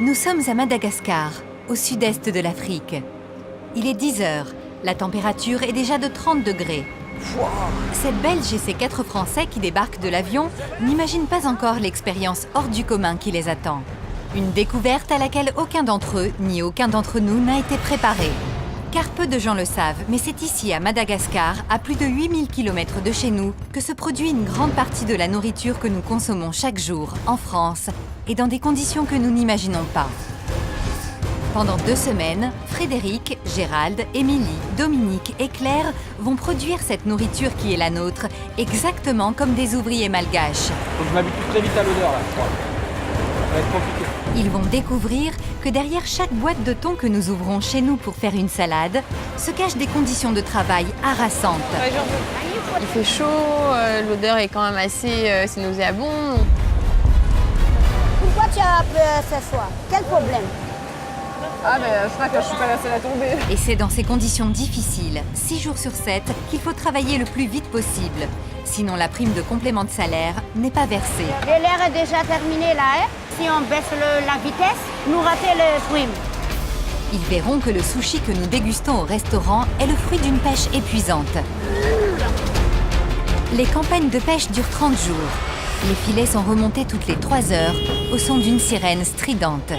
Nous sommes à Madagascar, au sud-est de l'Afrique. Il est 10 heures, la température est déjà de 30 degrés. Ces Belges et ces 4 Français qui débarquent de l'avion n'imaginent pas encore l'expérience hors du commun qui les attend. Une découverte à laquelle aucun d'entre eux, ni aucun d'entre nous, n'a été préparé. Car peu de gens le savent, mais c'est ici, à Madagascar, à plus de 8000 km de chez nous, que se produit une grande partie de la nourriture que nous consommons chaque jour, en France, et dans des conditions que nous n'imaginons pas. Pendant 2 semaines, Frédéric, Gérald, Émilie, Dominique et Claire vont produire cette nourriture qui est la nôtre, exactement comme des ouvriers malgaches. Faut que je m'habitue très vite à l'odeur là, je crois. Ça va être compliqué. Ils vont découvrir que derrière chaque boîte de thon que nous ouvrons chez nous pour faire une salade, se cachent des conditions de travail harassantes. Il fait chaud, l'odeur est quand même assez nauséabonde. Pourquoi tu as peur ce soir? Quel problème? Ah ben je crois que je suis pas la seule à tomber. Et c'est dans ces conditions difficiles, 6 jours sur 7, qu'il faut travailler le plus vite possible. Sinon la prime de complément de salaire n'est pas versée. L'heure est déjà terminée là, hein? Si on baisse la vitesse, nous ratons le prime. Ils verront que le sushi que nous dégustons au restaurant est le fruit d'une pêche épuisante. Les campagnes de pêche durent 30 jours. Les filets sont remontés toutes les 3 heures au son d'une sirène stridente.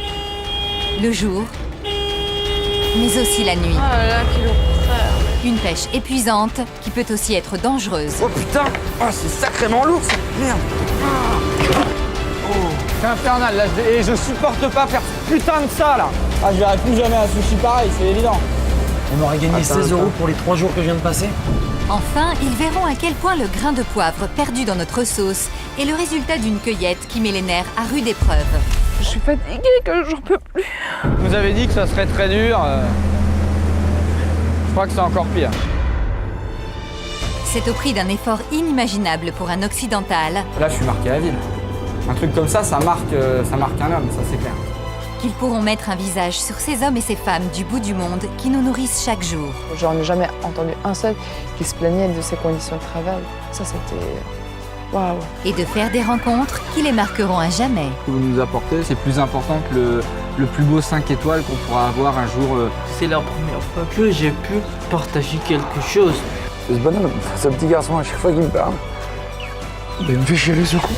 Le jour, mais aussi la nuit. Oh là là, quel horreur. Une pêche épuisante qui peut aussi être dangereuse. Oh putain, oh, c'est sacrément lourd ça. Merde. Oh, c'est infernal là, et je supporte pas faire ce putain de ça là. Ah, je verrai plus jamais un sushi pareil, c'est évident. On aurait gagné 16 € pour les 3 jours que je viens de passer. Enfin, ils verront à quel point le grain de poivre perdu dans notre sauce est le résultat d'une cueillette qui met les nerfs à rude épreuve. Je suis fatiguée, que j'en peux plus. Je vous avais dit que ça serait très dur. Je crois que c'est encore pire. C'est au prix d'un effort inimaginable pour un occidental Là, je suis marqué à ville. Un truc comme ça marque un homme, ça c'est clair. qu'ils pourront mettre un visage sur ces hommes et ces femmes du bout du monde qui nous nourrissent chaque jour. J'en ai jamais entendu un seul qui se plaignait de ses conditions de travail. Ça, c'était... waouh. Et de faire des rencontres qui les marqueront à jamais. Ce que vous nous apportez, c'est plus important que le plus beau 5 étoiles qu'on pourra avoir un jour. C'est la première fois que j'ai pu partager quelque chose. C'est ce bonhomme, ce petit garçon à chaque fois qu'il me parle, il me fait chialer ce coup.